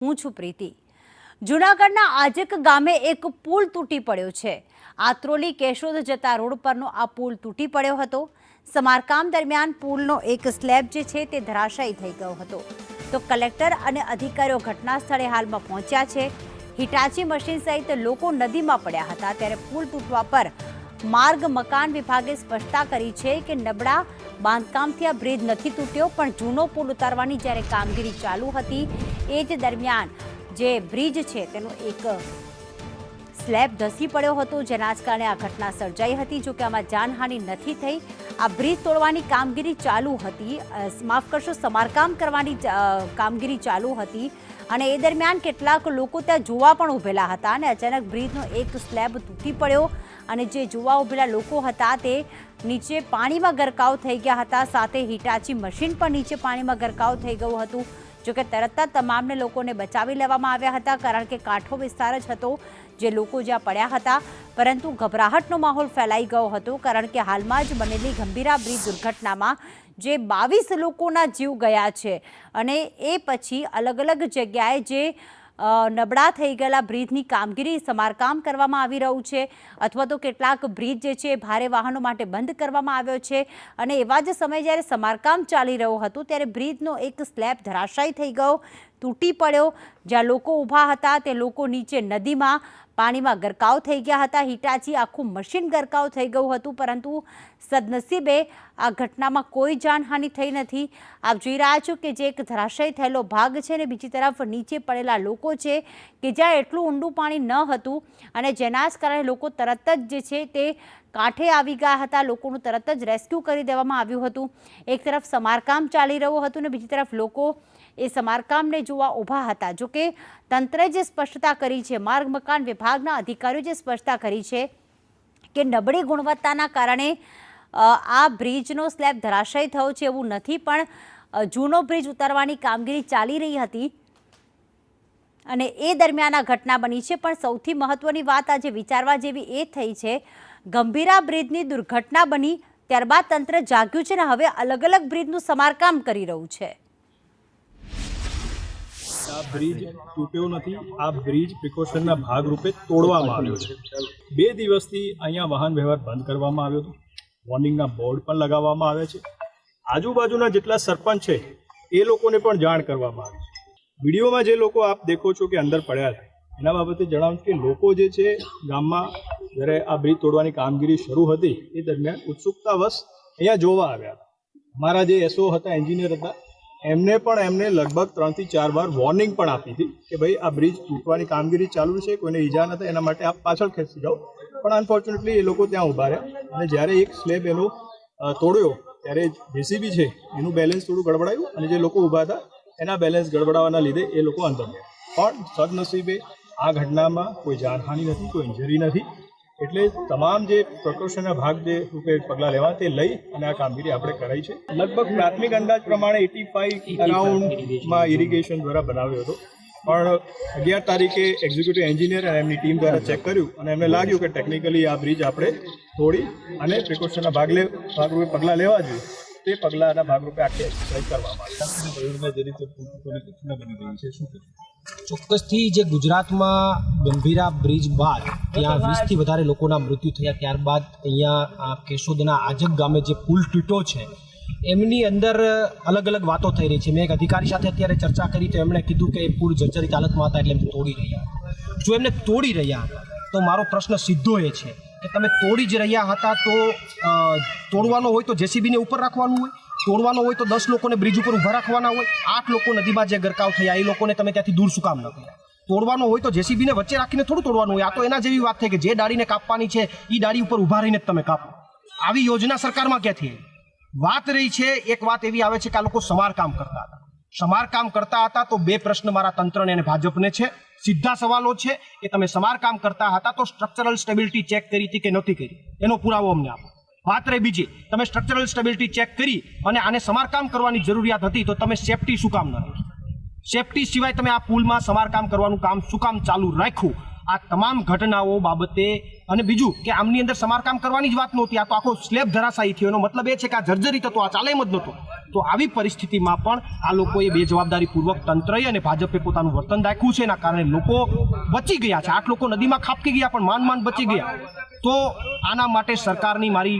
હું છું પ્રીતિ। જૂનાગઢના આજક ગામે એક પુલ તૂટી પડ્યો છે। આત્રોલી કેશોદ જતા રોડ પરનો આ પુલ તૂટી પડ્યો હતો। સમારકામ દરમિયાન પુલનો એક સ્લેબ જે છે તે ધરાશાયી થઈ ગયો હતો। તો કલેક્ટર અને અધિકારીઓ ઘટના સ્થળે હાલમાં પહોંચ્યા છે। હિટાચી મશીન સહિત લોકો નદીમાં પડ્યા હતા। ત્યારે પુલ તૂટવા પર માર્ગ મકાન વિભાગે સ્પષ્ટતા કરી છે કે નબળા બાંધકામથી આ બ્રિજ નથી તૂટ્યો, પણ જૂનો પુલ ઉતારવાની જ્યારે કામગીરી ચાલુ હતી એ જ દરમિયાન જે બ્રિજ છે તેનો એક સ્લેબ ધસી પડ્યો હતો, જેના જ કારણે આ ઘટના સર્જાઈ હતી। જોકે આમાં જાનહાનિ નથી થઈ। આ બ્રિજ તોડવાની કામગીરી ચાલુ હતી, માફ કરશો, સમારકામ કરવાની કામગીરી ચાલુ હતી અને એ દરમિયાન કેટલાક લોકો ત્યાં જોવા પણ ઉભેલા હતા અને અચાનક બ્રિજનો એક સ્લેબ તૂટી પડ્યો અને જે જોવા ઉભેલા લોકો હતા તે નીચે પાણીમાં ગરકાવ થઈ ગયા હતા। સાથે હિટાચી મશીન પણ નીચે પાણીમાં ગરકાવ થઈ ગયું હતું। જોકે તરત જ તમામને લોકોને બચાવી લેવામાં આવ્યા હતા, કારણ કે કાંઠો વિસ્તાર જ હતો જે લોકો જ્યાં પડ્યા હતા, પરંતુ ગભરાહટનો માહોલ ફેલાઈ ગયો હતો, કારણ કે હાલમાં જ બનેલી ગંભીરા બ્રિજ દુર્ઘટનામાં જે 22 લોકોના જીવ ગયા છે અને એ પછી અલગ અલગ જગ્યાએ જે નબળા થઈ ગયેલા બ્રિજની કામગીરી સમારકામ કરવામાં આવી રહ્યું છે, અથવા તો કેટલાક બ્રિજ જે છે ભારે વાહનો માટે બંધ કરવામાં આવ્યો છે અને એવા જ સમયે જ્યારે સમારકામ ચાલી રહ્યું હતું ત્યારે બ્રિજનો એક સ્લેબ ધરાશાયી થઈ ગયો, તૂટી પડ્યો। જ્યાં લોકો ઊભા હતા તે લોકો નીચે નદીમાં પાણીમાં ગરકાવ થઈ ગયા હતા। હિટાચી આખું મશીન ગરકાવ થઈ ગયું હતું, પરંતુ સદનસીબે આ ઘટનામાં કોઈ જાનહાનિ થઈ નથી। આપ જોઈ રહ્યા છો કે જે એક ધરાશાયી થયેલો ભાગ છે ને બીજી તરફ નીચે પડેલા લોકો છે કે જ્યાં એટલું ઊંડું પાણી ન હતું અને જેના જ કારણે લોકો તરત જ જે છે તે કાંઠે આવી ગયા હતા। લોકોનું તરત જ રેસ્ક્યુ કરી દેવામાં આવ્યું હતું। એક તરફ સમારકામ ચાલી રહ્યું હતું ને બીજી તરફ લોકો એ સમારકામને જોવા ઊભા હતા। જોકે તંત્રે જે સ્પષ્ટતા કરી છે, માર્ગ મકાન વિભાગના અધિકારીઓ જે સ્પષ્ટતા કરી છે કે નબળી ગુણવત્તાના કારણે આ બ્રિજનો સ્લેબ ધરાશાયી થયો છે એવું નથી, પણ જૂનો બ્રિજ ઉતારવાની કામગીરી ચાલી રહી હતી અને એ દરમિયાન આ ઘટના બની છે। પણ સૌથી મહત્વની વાત આજે વિચારવા જેવી એ થઈ છે, ગંભીરા બ્રિજની દુર્ઘટના બની ત્યારબાદ તંત્ર જાગ્યું છે ને હવે અલગ અલગ બ્રિજનું સમારકામ કરી રહ્યું છે। આ બ્રિજ તૂટ્યો નથી, આ બ્રિજ પ્રિકોશનના ભાગરૂપે તોડવામાં આવ્યો છે। 2 દિવસથી અહીંયા વાહન વ્યવહાર બંધ કરવામાં આવ્યો હતો, વોર્નિંગના બોર્ડ પણ લગાવવામાં આવ્યા છે। આજુબાજુના જેટલા સરપંચ છે એ લોકોને પણ જાણ કરવામાં આવી છે। વિડીયોમાં જે લોકો આપ દેખો છો કે અંદર પડ્યા છે એના બાબતે જણાવું કે લોકો જે છે ગામમાં જ્યારે આ બ્રિજ તોડવાની કામગીરી શરૂ હતી એ દરમિયાન ઉત્સુકતાવશ અહીંયા જોવા આવ્યા હતા। અમારા જે એસઓ હતા, એન્જિનિયર હતા, એમને લગભગ 3 થી 4 વાર વોર્નિંગ પણ આપી હતી કે ભાઈ આ બ્રિજ તૂટવાની કામગીરી ચાલુ છે, કોઈને ઈજા ન થાય એના માટે આપ પાછળ ખેંચી જાઓ, પણ અનફોર્ચ્યુનેટલી એ લોકો ત્યાં ઊભા રહ્યા અને જ્યારે એક સ્લેબ એનો તોડ્યો ત્યારે જેસીબી છે એનું બેલેન્સ થોડું ગડબડાયું અને જે લોકો ઊભા હતા એના બેલેન્સ ગડબડાવાના લીધે એ લોકો અંદર ગયા। પણ સદનસીબે આ ઘટનામાં કોઈ જાનહાનિ નથી, કોઈ ઇન્જરી નથી, એટલે તમામ જે પ્રિકોશનના ભાગ જે રૂપે પગલાં લેવા તે લઈ અને આ કામગીરી આપણે કરાઈ છે। લગભગ પ્રાથમિક અંદાજ પ્રમાણે 85 અરાઉન્ડમાં ઇરિગેશન દ્વારા બનાવ્યો હતો, પણ 11 તારીખે એક્ઝિક્યુટિવ એન્જિનિયર અને એમની ટીમ દ્વારા ચેક કર્યું અને એમને લાગ્યું કે ટેકનિકલી આ બ્રિજ આપણે તોડી અને પ્રિકોશનના ભાગરૂપે પગલાં લેવા જોઈએ, તે પગલાંના ભાગરૂપે આખી એક્સરસાઇઝ કરવામાં આવી। ચોક્કસથી જે ગુજરાતમાં ગંભીરા બ્રિજ બાદ ત્યાં 20થી વધારે લોકોના મૃત્યુ થયા, ત્યારબાદ અહીંયા કેશોદના આજક ગામે જે પુલ તૂટ્યો છે એમની અંદર અલગ અલગ વાતો થઈ રહી છે। મેં એક અધિકારી સાથે અત્યારે ચર્ચા કરી તો એમણે કીધું કે એ પુલ જર્જરિત હાલતમાં હતા એટલે એમ તોડી રહ્યા હતા। જો એમને તોડી રહ્યા હતા તો મારો પ્રશ્ન સીધો એ છે કે તમે તોડી જ રહ્યા હતા તો તોડવાનો હોય તો જેસીબીને ઉપર રાખવાનું હોય, તોડવાનો હોય તો 10 લોકોને બ્રિજ ઉપર ઊભા રાખવાના હોય, 8 લોકો નદીમાં જે ગરકાવ થયા એ લોકોને તમે ત્યાંથી દૂર શું કામ ન કર્યા? તોડવાનો હોય તો જેસીબીને વચ્ચે રાખીને થોડું તોડવાનું હોય। આ તો એના જેવી વાત થઈ કે જે ડાળીને કાપવાની છે એ ડાળી ઉપર ઊભા રહીને જ તમે કાપો। આવી યોજના સરકારમાં ક્યાંથી વાત રહી છે? એક વાત એવી આવે છે કે આ લોકો સમારકામ કરતા હતા તો 2 પ્રશ્ન મારા તંત્રને અને ભાજપને છે, સીધા સવાલો છે કે તમે સમારકામ કરતા હતા તો સ્ટ્રક્ચરલ સ્ટેબિલિટી ચેક કરી હતી કે નહોતી કરી, એનો પુરાવો અમને આપો। વાત રહી બીજી, તમે સ્ટ્રક્ચરલ સ્ટેબિલિટી ચેક કરી અને આને સમારકામ કરવાની જરૂરિયાત હતી તો તમે સેફટી શું કામ ન રાખી? સેફટી સિવાય તમે આ પુલમાં સમારકામ કરવાનું કામ શું કામ ચાલુ રાખ્યું? આ તમામ ઘટનાઓ બાબતે અને બીજું કે આમની અંદર સમારકામ કરવાની જ વાત નહોતી, આ તો આખો સ્લેબ ધરાશાયી થયો, એનો મતલબ એ છે કે આ જર્જરિત હતો, આ ચાલે એમ જ નહોતો। તો આવી પરિસ્થિતિમાં પણ આ લોકોએ બેજવાબદારીપૂર્વક તંત્રએ અને ભાજપે પોતાનું વર્તન દાખ્યું છે. એના કારણે લોકો બચી ગયા છે. 8 લોકો નદીમાં ખાબકી ગયા પણ માંડ બચી ગયા. તો આના માટે સરકારની મારી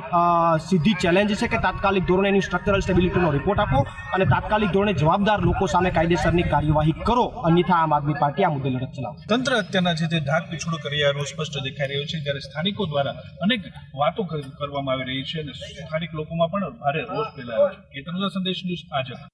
સીધી ચેલેન્જ છે કે તાત્કાલિક ધોરણે એની સ્ટ્રક્ચરલ સ્ટેબિલિટીનો રિપોર્ટ આપો અને તાત્કાલિક ધોરણે જવાબદાર લોકો સામે કાયદેસરની કાર્યવાહી કરો, અન્યથા આમ આદમી પાર્ટી આ મુદ્દે લડત ચલાવશે. તંત્ર અત્યારના છે તે ઢાક પીછોડો કરી રહ્યાનું સ્પષ્ટ દેખાઈ રહ્યું છે, જ્યારે સ્થાનિકો દ્વારા અનેક વાતો કરવામાં આવી રહી છે અને સ્થાનિક લોકોમાં પણ ભારે રોષ ફેલાયો છે. કેતનલા સંદેશ ન્યૂઝ આજક.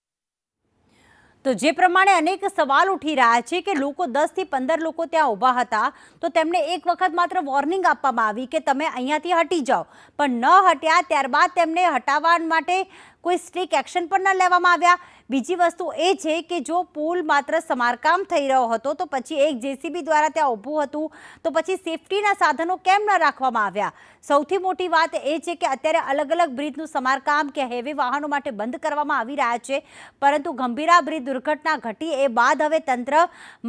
તો જે પ્રમાણે અનેક સવાલ ઉઠી રહ્યા છે કે લોકો 10 થી 15 લોકો ત્યાં ઊભા હતા તો તેમને એક વખત માત્ર વોર્નિંગ આપવામાં આવી કે તમે અહીંયાથી હટી જાઓ, પણ ન હટ્યા. ત્યારબાદ તેમને હટાવવા માટે કોઈ સ્ટ્રિક્ટ એક્શન પણ ન લેવામાં આવ્યા. બીજી વસ્તુ એ છે કે જો પુલ માત્ર સમારકામ થઈ રહ્યો હતો તો પછી એક જેસીબી દ્વારા ત્યાં ઊભું હતું તો પછી સેફટીના સાધનો કેમ ન રાખવામાં આવ્યા? સૌથી મોટી વાત એ છે કે અત્યારે અલગ અલગ બ્રિજનું સમારકામ કે હેવી વાહનો માટે બંધ કરવામાં આવી રહ્યા છે, પરંતુ ગંભીરા બ્રિજ દુર્ઘટના ઘટી એ બાદ હવે તંત્ર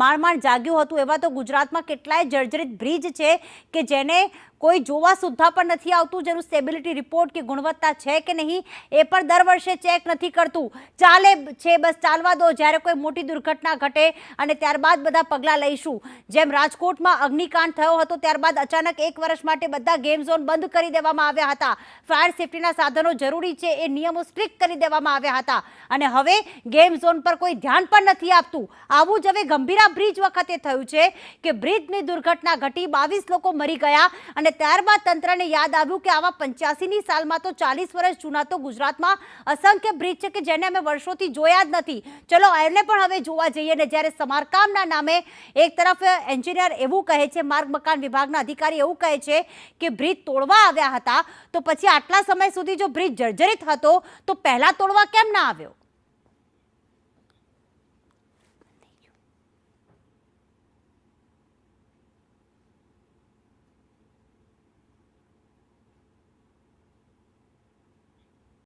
માંડ જાગ્યું હતું. એવા તો ગુજરાતમાં કેટલાય જર્જરિત બ્રિજ છે કે જેને કોઈ જોવા સુદ્ધા પણ નથી આવતું, જેનું સ્ટેબિલિટી રિપોર્ટ કે ગુણવત્તા છે કે નહીં એ પણ દર વર્ષે ચેક નથી કરતું. ચાલે છે, બસ ચાલવા દો, જ્યારે કોઈ મોટી દુર્ઘટના ઘટે અને ત્યારબાદ બધા પગલાં લઈશું. જેમ રાજકોટમાં અગ્નિકાંડ થયો હતો ત્યારબાદ અચાનક 1 વર્ષ માટે બધા ગેમ ઝોન બંધ કરી દેવામાં આવ્યા હતા. ફાયર સેફટીના સાધનો જરૂરી છે એ નિયમો સ્ટ્રિક્ટ કરી દેવામાં આવ્યા હતા અને હવે ગેમ ઝોન પર કોઈ ધ્યાન પણ નથી આપતું. આવું જ હવે ગંભીરા બ્રિજ વખતે થયું છે કે બ્રિજની દુર્ઘટના ઘટી, 22 લોકો મરી ગયા અને ત્યારબાદ તંત્રને યાદ આવ્યું કે આવા 85ની સાલમાં તો 40 વર્ષ જૂના તો ગુજરાતમાં અસંખ્ય બ્રિજ છે કે જેને અમે વર્ષોથી જોયા જ નથી. ચલો એને પણ હવે જોવા જઈએ. ને જ્યારે સમારકામના નામે એક તરફ એન્જિનિયર એવું કહે છે, માર્ગ મકાન વિભાગના અધિકારી એવું કહે છે કે બ્રિજ તોડવા આવ્યા હતા, તો પછી આટલા સમય સુધી જો બ્રિજ જર્જરિત હતો તો પહેલા તોડવા કેમ ના આવ્યો?